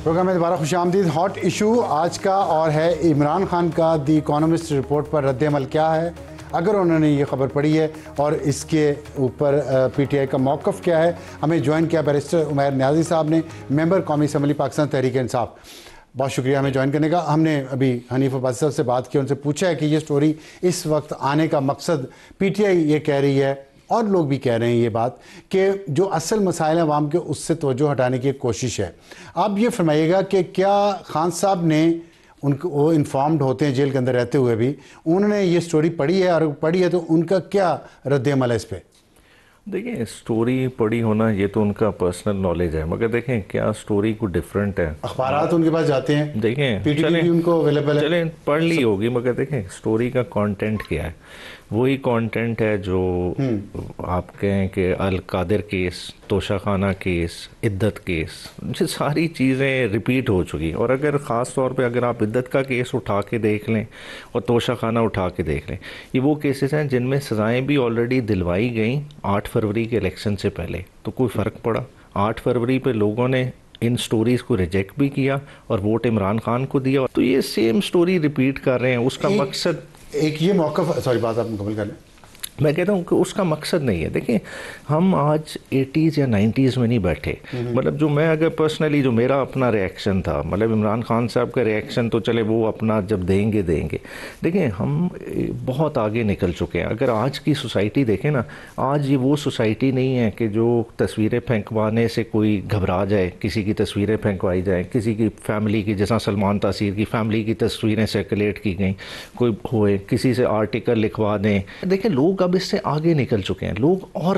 Programme میں دوبارہ خوش آمدید. ہاٹ ایشو آج کا اور ہے عمران خان کا دی اکانومسٹ رپورٹ پر رد عمل کیا ہے, اگر انہوں نے یہ خبر پڑھی ہے, اور اس کے اوپر پی ٹی آئی کا موقف کیا ہے. ہمیں جوائن کیا بیرسٹر عمیر نیازی صاحب نے, ممبر قومی اسمبلی پاکستان تحریک انصاف. بہت شکریہ ہمیں جوائن کرنے کا. ہم نے ابھی حنیف عباسی صاحب سے بات کی, ان سے پوچھا ہے کہ یہ سٹوری اس وقت آنے کا مقصد, پی ٹی آئی یہ کہہ رہی ہے اور لوگ بھی کہہ رہے ہیں یہ بات, کہ جو اصل مسائل ہیں عوام کے اس سے توجہ ہٹانے کی ایک کوشش ہے. آپ یہ فرمائیے گا کہ کیا خان صاحب نے, ان کو وہ انفارمڈ ہوتے ہیں جیل کے اندر رہتے ہوئے بھی, انہوں نے یہ سٹوری پڑھی ہے, اور پڑھی ہے تو ان کا کیا رد عمل ہے اس پہ؟ دیکھیں سٹوری پڑھی ہونا یہ تو ان کا پرسنل نالج ہے, مگر دیکھیں کیا سٹوری کو ڈیفرنٹ ہے. اخبارات ان کے پاس جاتے ہیں, دیکھیں پی ٹی وی بھی ان کو اویلیبل ہے, چلیں پڑھ لی ہوگی, مگر دیکھیں سٹوری کا کانٹینٹ کیا ہے. وہی کانٹینٹ ہے جو آپ کہیں کہ القادر کیس, توشہ خانہ کیس, عدت کیس, یہ ساری چیزیں ریپیٹ ہو چکی. اور اگر خاص طور پہ اگر آپ عدت کا کیس اٹھا کے دیکھ لیں اور توشہ خانہ اٹھا کے دیکھ لیں, یہ وہ کیسز ہیں جن میں سزائیں بھی آلریڈی دلوائی گئیں 8 فروری کے الیکشن سے پہلے. تو کوئی فرق پڑا؟ 8 فروری پہ لوگوں نے ان سٹوریز کو ریجیکٹ بھی کیا اور ووٹ عمران خان کو دیا. تو یہ سیم سٹوری ریپیٹ کر رہے ہیں. اس کا مقصد ایک یہ موقف, سوری بات آپ مکمل کر لیں. میں کہتا ہوں کہ اس کا مقصد نہیں ہے. دیکھیں ہم آج 80s یا 90s میں نہیں بیٹھے. مطلب جو میں اگر پرسنلی جو میرا اپنا ریئیکشن تھا, مطلب عمران خان صاحب کا ریئیکشن تو چلے وہ اپنا جب دیں گے. دیکھیں ہم بہت آگے نکل چکے ہیں. اگر آج کی سوسائٹی دیکھیں نا, آج یہ وہ سوسائٹی نہیں ہے کہ جو تصویریں پھینکوانے سے کوئی گھبرا جائے, کسی کی تصویریں پھینکوائی جائیں, کسی کی فیملی کی, جیسا سلمان تاثیر کی فیملی کی تصویریں سرکولیٹ کی گئیں, کوئی ہوئے کسی سے آرٹیکل لکھوا دیں. دیکھیں لوگ اب اس سے آگے نکل چکے ہیں. لوگ اور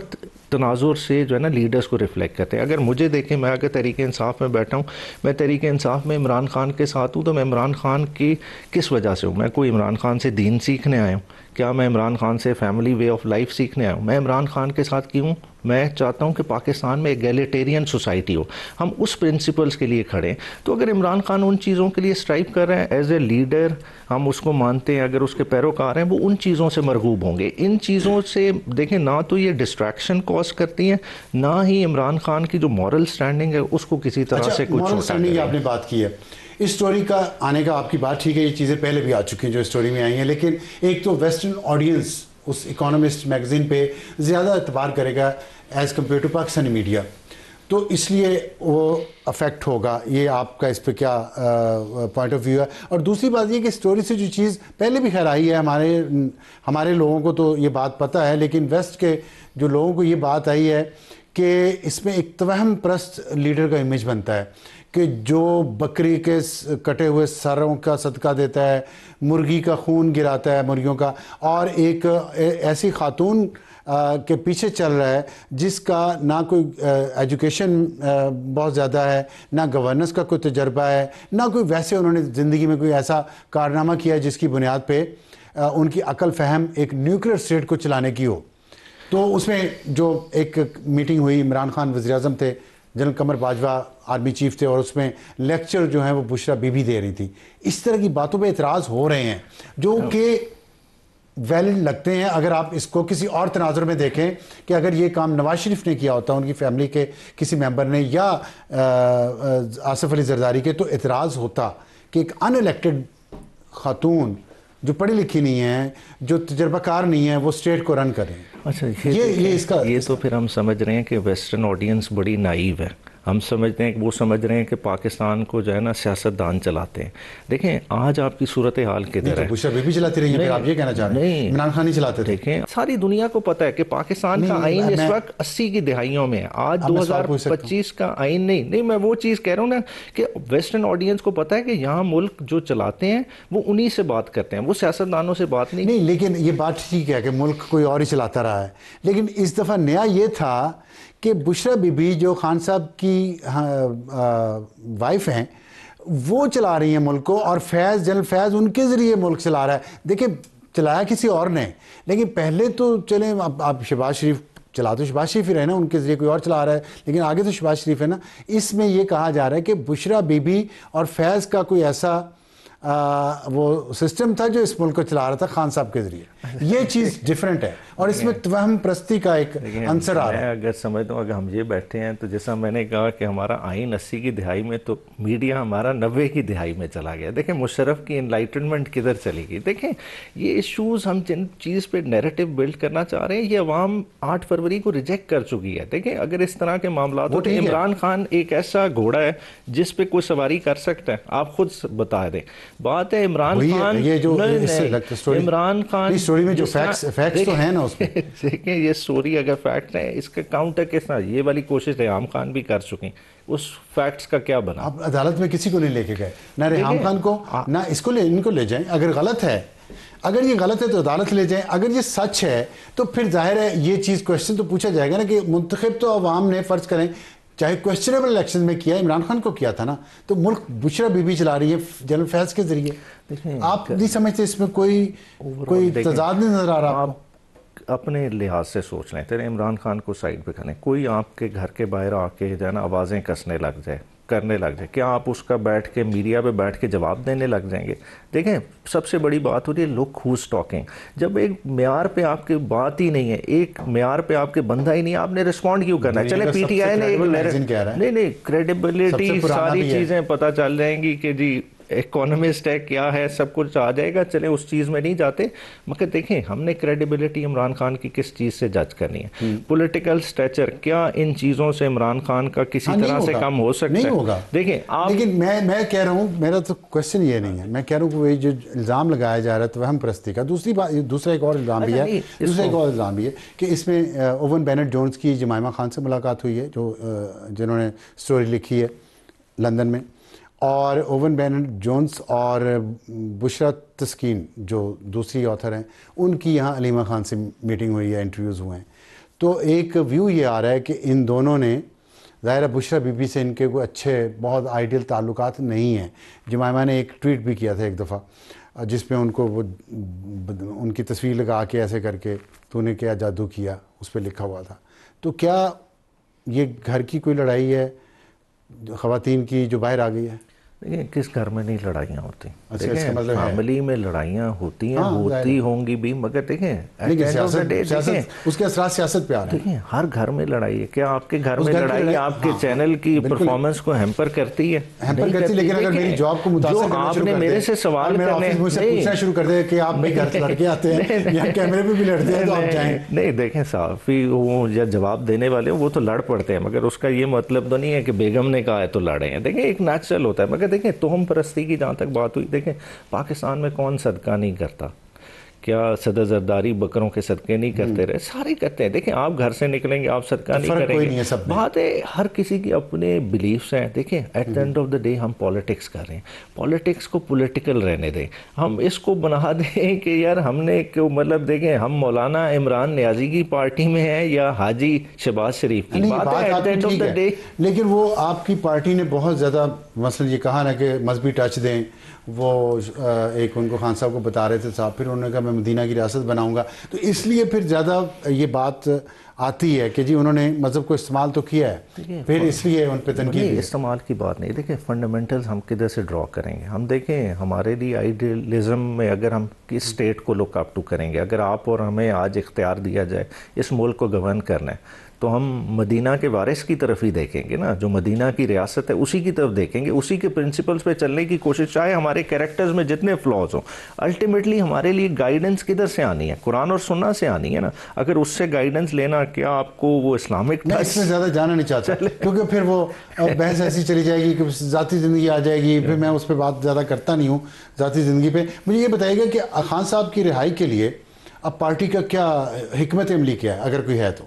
تناظر سے جو ہے نا لیڈرز کو ریفلیکٹ کرتے ہیں. اگر مجھے دیکھیں, میں اگر تحریک انصاف میں بیٹھا ہوں, میں تحریک انصاف میں عمران خان کے ساتھ ہوں, تو میں عمران خان کی کس وجہ سے ہوں؟ میں کوئی عمران خان سے دین سیکھنے آیا ہوں؟ کیا میں عمران خان سے فیملی وے آف لائف سیکھنے آیا ہوں؟ میں عمران خان کے ساتھ کیوں؟ میں چاہتا ہوں کہ پاکستان میں ایگیلیٹیرین سوسائٹی ہو, ہم اس پرنسپلز کے لیے کھڑے ہیں. تو اگر عمران خان ان چیزوں کے لیے اسٹرائیو کر رہے ہیں ایز اے لیڈر, ہم اس کو مانتے ہیں, اگر اس کے پیروکار ہیں, وہ ان چیزوں سے مرغوب ہوں گے. ان چیزوں سے دیکھیں نہ تو یہ ڈسٹریکشن کاز کرتی ہیں, نہ ہی عمران خان کی جو مورل سٹینڈنگ ہے اس کو کسی طرح سے کچھ مورل سٹینڈنگ آپ نے بات کی ہے. اس سٹوری کا آنے کا آپ کی بات ٹھیک ہے, یہ چیزیں پہلے بھی آ چکی ہیں جو سٹوری میں آئی ہیں, لیکن ایک تو ویسٹرن آڈینس اس اکانومسٹ میگزین پہ زیادہ اعتبار کرے گا as compare to Pakistani media, تو اس لیے وہ افیکٹ ہوگا. یہ آپ کا اس پہ کیا پوائنٹ آف ویو ہے؟ اور دوسری بات یہ کہ سٹوری سے جو چیز پہلے بھی خیر آئی ہے, ہمارے لوگوں کو تو یہ بات پتہ ہے, لیکن ویسٹ کے جو لوگوں کو یہ بات آئی ہے کہ اس میں ایک توہم پرست لیڈر کا امیج بنتا ہے, کہ جو بکری کے کٹے ہوئے سروں کا صدقہ دیتا ہے, مرغی کا خون گراتا ہے مرغیوں کا, اور ایک ایسی خاتون کے پیچھے چل رہا ہے جس کا نہ کوئی ایجوکیشن بہت زیادہ ہے, نہ گورننس کا کوئی تجربہ ہے, نہ کوئی ویسے انہوں نے زندگی میں کوئی ایسا کارنامہ کیا ہے جس کی بنیاد پہ ان کی عقل فہم ایک نیوکلیئر اسٹیٹ کو چلانے کی ہو. تو اس میں جو ایک میٹنگ ہوئی, عمران خان وزیر اعظم تھے, general Qamar Bajwa army chief تھے, اور اس میں لیکچر جو ہیں وہ بشرا بی بی دے رہی تھی. اس طرح کی باتوں پہ اعتراض ہو رہے ہیں جو کہ ویلڈ لگتے ہیں. اگر آپ اس کو کسی اور تناظر میں دیکھیں کہ اگر یہ کام نواز شریف نے کیا ہوتا, ان کی فیملی کے کسی ممبر نے, یا آصف علی زرداری کے, تو اعتراض ہوتا کہ ایک ان الیکٹڈ خاتون جو پڑھی لکھی نہیں ہے, جو تجربہ کار نہیں ہے, وہ اسٹیٹ کو رن کریں. اچھا یہ تو پھر ہم سمجھ رہے ہیں کہ ویسٹرن آڈینس بڑی نائیو ہے. ہم سمجھتے ہیں کہ وہ سمجھ رہے ہیں کہ پاکستان کو جو ہے نا سیاستدان چلاتے ہیں. دیکھیں آج آپ کی صورتحال کدھر ہے؟ بشرا بی بی چلاتی رہی ہیں, پھر آپ یہ کہنا چاہ رہے ہیں عمران خان نہیں چلاتے تھے؟ دیکھیں ساری دنیا کو پتہ ہے کہ پاکستان کا آئین اس وقت 80 کی دہائیوں میں ہے. آج 2025 کا آئین نہیں, میں وہ چیز کہہ رہا ہوں نا کہ ویسٹرن آڈینس کو پتہ ہے کہ یہاں ملک جو چلاتے ہیں وہ انہی سے بات کرتے ہیں, وہ سیاستدانوں سے بات نہیں. لیکن یہ بات ٹھیک ہے کہ ملک کوئی اور ہی چلاتا رہا ہے, لیکن اس دفعہ نیا یہ تھا کہ بشرا بی بی جو خان صاحب کی وائف ہیں, وہ چلا رہی ہیں ملک کو, اور جنرل فیض ان کے ذریعے ملک چلا رہا ہے. دیکھیں چلایا کسی اور نے, لیکن پہلے تو چلیں اب شہباز شریف چلا تو شہباز شریف ہی رہے نا, ان کے ذریعے کوئی اور چلا رہا ہے, لیکن آگے تو شہباز شریف ہے نا. اس میں یہ کہا جا رہا ہے کہ بشرا بی بی اور فیض کا کوئی ایسا وہ سسٹم تھا جو اس ملک کو چلا رہا تھا خان صاحب کے ذریعے. یہ چیز ڈیفرنٹ ہے اور اس میں توہم پرستی کا ایک عنصر آ رہا ہے. میں اگر سمجھتا ہوں اگر ہم یہ بیٹھے ہیں تو جیسا میں نے کہا کہ ہمارا آئین 80 کی دہائی میں تو میڈیا ہمارا 90 کی دہائی میں چلا گیا. دیکھیں مشرف کی انلائٹنمنٹ کدھر چلی گئی. دیکھیں یہ ایشوز ہم جن چیز پہ نیریٹو بلڈ کرنا چاہ رہے ہیں یہ عوام 8 فروری کو ریجیکٹ کر چکی ہے. دیکھیں اگر اس طرح کے معاملات ہو تو عمران خان ایک ایسا گھوڑا ہے جس پہ کوئی سواری کر سکتا ہے. آپ خود بتا دیں. بات ہے عمران خان، یہ جو عمران خان اسٹوری میں جو فیکٹس تو ہیں نا اس میں دیکھیں یہ سٹوری اگر فیکٹ ہے اس کا کاؤنٹر کس طرح یہ والی کوشش ریحام خان بھی کر چکی. اس فیکٹس کا کیا بنا؟ آپ عدالت میں کسی کو نہیں لے کے گئے، نہ ریحام خان کو نہ اس کو ان کو لے جائیں. اگر غلط ہے، اگر یہ غلط ہے تو عدالت لے جائیں. اگر یہ سچ ہے تو پھر ظاہر ہے یہ چیز کوشچن تو پوچھا جائے گا نا کہ منتخب تو عوام نے فرض کریں چاہے کوشچنیبل الیکشن میں کیا، عمران خان کو کیا تھا نا، تو ملک بشرا بی بی چلا رہی ہے جنرل فیض کے ذریعے. آپ نہیں سمجھتے اس میں کوئی تضاد نہیں نظر آ رہا؟ آپ اپنے لحاظ سے سوچ لیں. تیرے عمران خان کو سائڈ پہ کریں، کوئی آپ کے گھر کے باہر آ کے جو ہے نا آوازیں کسنے لگ جائے، کرنے لگ جائے، کیا آپ اس کا بیٹھ کے میڈیا پہ بیٹھ کے جواب دینے لگ جائیں گے؟ دیکھیں سب سے بڑی بات ہوتی ہے لک ہوز ٹاکنگ. جب ایک معیار پہ آپ کی بات ہی نہیں ہے، ایک معیار پہ آپ کے بندہ ہی نہیں ہے، آپ نے رسپونڈ کیوں کرنا ہے؟ چلے پی ٹی آئی نے نہیں کریڈیبلٹی ساری چیزیں پتہ چل جائیں گی کہ جی اکانومسٹ ہے کیا ہے، سب کچھ آ جائے گا. چلے اس چیز میں نہیں جاتے، مگر دیکھیں ہم نے کریڈیبلٹی عمران خان کی کس چیز سے جج کرنی ہے؟ پولیٹیکل سٹیچر کیا ان چیزوں سے عمران خان کا کسی طرح سے کم ہو سکتا ہے؟ نہیں ہوگا. دیکھیں آپ، لیکن میں کہہ رہا ہوں، میرا تو کوشچن یہ نہیں ہے. میں کہہ رہا ہوں کہ وہ جو الزام لگایا جا رہا ہے توہم پرستی کا، دوسرا ایک اور الزام بھی ہے کہ اس میں اوون بینٹ جونز کی جمائمہ خان سے ملاقات ہوئی ہے جنہوں نے سٹوری لکھی ہے لندن میں، اور اوون بینٹ جونز اور بشرا تسکین جو دوسری آتھر ہیں ان کی یہاں علیمہ خان سے میٹنگ ہوئی ہے، انٹرویوز ہوئے ہیں. تو ایک ویو یہ آ رہا ہے کہ ان دونوں نے ظاہر بشرا بی بی سے ان کے کوئی اچھے بہت آئیڈیل تعلقات نہیں ہیں. جمائمہ نے ایک ٹویٹ بھی کیا تھا ایک دفعہ جس میں ان کو وہ ان کی تصویر لگا کے ایسے کر کے تو نے کیا جادو کیا اس پہ لکھا ہوا تھا. تو کیا یہ گھر کی کوئی لڑائی ہے خواتین کی جو باہر آ گئی ہے؟ دیکھیں کس گھر میں نہیں لڑائیاں ہوتی. دیکھیں فیملی میں لڑائیاں ہوتی ہیں، ہوتی ہوں گی بھی، مگر دیکھیں اس کے اثرات سیاست پہ آ رہے ہیں. دیکھیں ہر گھر میں لڑائی ہے. کیا آپ کے گھر میں لڑائی آپ کے چینل کی پرفارمنس کو ہیمپر کرتی ہے؟ ہیمپر کرتی، لیکن اگر میری جاب کو متاثر کرنا شروع کر دے، میرے سے سوال کرنے مجھ سے پوچھنا شروع کر دے کہ آپ بھی گھر سے لڑکے آتے ہیں یا کیمرے پہ بھی لڑتے ہیں تو آپ جائیں. نہیں دیکھیں صحافی وہ یا جواب دینے والے وہ تو لڑ پڑتے ہیں، مگر اس کا یہ مطلب تو نہیں ہے کہ بیگم نے کہا ہے تو لڑے ہیں. دیکھیں ایک نیچرل ہوتا ہے. مگر دیکھیں توہم پرستی کی جہاں تک بات ہوئی، دیکھیں پاکستان میں کون صدقہ نہیں کرتا؟ کیا صدر زرداری بکروں کے صدقے نہیں کرتے رہے؟ سارے کرتے ہیں. دیکھیں آپ گھر سے نکلیں گے آپ صدقہ نہیں کریں گے. بات ہے ہر کسی کی اپنے بلیفس ہیں. دیکھیں at the end of the day ہم پالیٹکس کر رہے ہیں، پالیٹکس کو پولیٹیکل رہنے دیں. ہم اس کو بنا دیں کہ یار ہم نے مطلب دیکھیں ہم مولانا عمران نیازی کی پارٹی میں ہیں یا حاجی شہباز شریف کی. بات ہے at the end of the day. لیکن وہ آپ کی پارٹی نے بہت زیادہ مثلا یہ کہا نا کہ مذہبی ٹچ دیں. وہ ایک ان کو خان صاحب کو بتا رہے تھے صاحب، پھر انہوں نے کہا میں مدینہ کی ریاست بناؤں گا، تو اس لیے پھر زیادہ یہ بات آتی ہے کہ جی انہوں نے مذہب کو استعمال تو کیا ہے، پھر اس لیے ان پہ تنقید. استعمال کی بات نہیں. دیکھیں فنڈامنٹلز ہم کدھر سے ڈرا کریں گے؟ ہم دیکھیں ہمارے لیے آئیڈیلزم میں اگر ہم کس اسٹیٹ کو لک اپ ٹو کریں گے، اگر آپ اور ہمیں آج اختیار دیا جائے اس ملک کو گورن کرنا ہے تو ہم مدینہ کے وارث کی طرف ہی دیکھیں گے نا. جو مدینہ کی ریاست ہے اسی کی طرف دیکھیں گے، اسی کے پرنسپلز پہ چلنے کی کوشش. چاہے ہمارے کیریکٹرز میں جتنے فلاز ہوں، الٹیمیٹلی ہمارے لیے گائیڈنس کدھر سے آنی ہے؟ قرآن اور سنت سے آنی ہے نا. اگر اس سے گائیڈنس لینا، کیا آپ کو وہ اسلامک میں اس میں زیادہ جانا نہیں چاہتا کیونکہ پھر وہ بحث ایسی چلی جائے گی کہ ذاتی زندگی آ جائے گی، پھر میں اس پہ بات زیادہ کرتا نہیں ہوں ذاتی زندگی پہ. مجھے یہ بتائیے گا کہ خان صاحب کی رہائی کے لیے اب پارٹی کا کیا حکمت عملی کیا ہے اگر کوئی ہے تو؟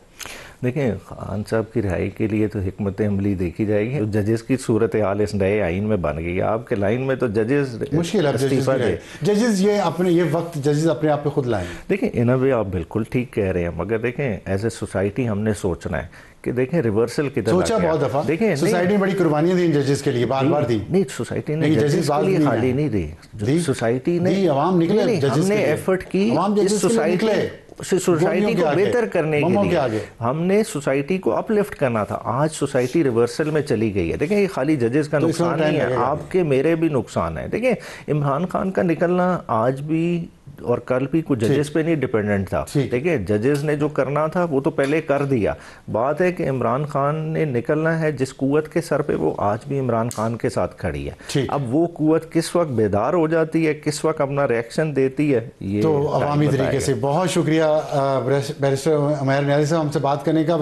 دیکھیں خان صاحب کی رہائی کے لیے تو حکمت عملی دیکھی جائے گی. ججز کی صورتحال اس نئے آئین میں بن گئی ہے. آپ کے لائن میں تو ججز مشکل ہے، ججز یہ وقت ججز اپنے آپ پہ خود لائیں. دیکھیں انہوں بھی آپ بالکل ٹھیک کہہ رہے ہیں، مگر دیکھیں ایز اے سوسائٹی ہم نے سوچنا ہے کہ دیکھیں ریورسل کدھر سوچا بہت دفعہ. دیکھیں سوسائٹی نے بڑی قربانیاں دی ججز کے لیے، بار بار دی. نہیں سوسائٹی نے ججز کے لیے خالی نہیں دی، سوسائٹی نے عوام نکلے، ہم نے ایفرٹ کی. سوسائٹی کو بہتر کرنے کے لیے آگے ہم نے سوسائٹی کو اپ لفٹ کرنا تھا. آج سوسائٹی ریورسل میں چلی گئی ہے. دیکھیں یہ خالی ججز کا نقصان نہیں ہے, آپ کے میرے بھی نقصان ہے. دیکھیں عمران خان کا نکلنا آج بھی اور کل بھی کچھ ججز پہ نہیں ڈیپینڈنٹ تھا. دیکھیں ججز نے جو کرنا تھا وہ تو پہلے کر دیا. بات ہے کہ عمران خان نے نکلنا ہے جس قوت کے سر پہ, وہ آج بھی عمران خان کے ساتھ کھڑی ہے. اب وہ قوت کس وقت بیدار ہو جاتی ہے, کس وقت اپنا ریئیکشن دیتی ہے, یہ تو عوامی طریقے سے. بہت شکریہ بیرسٹر عمیر نیازی صاحب ہم سے بات کرنے کا.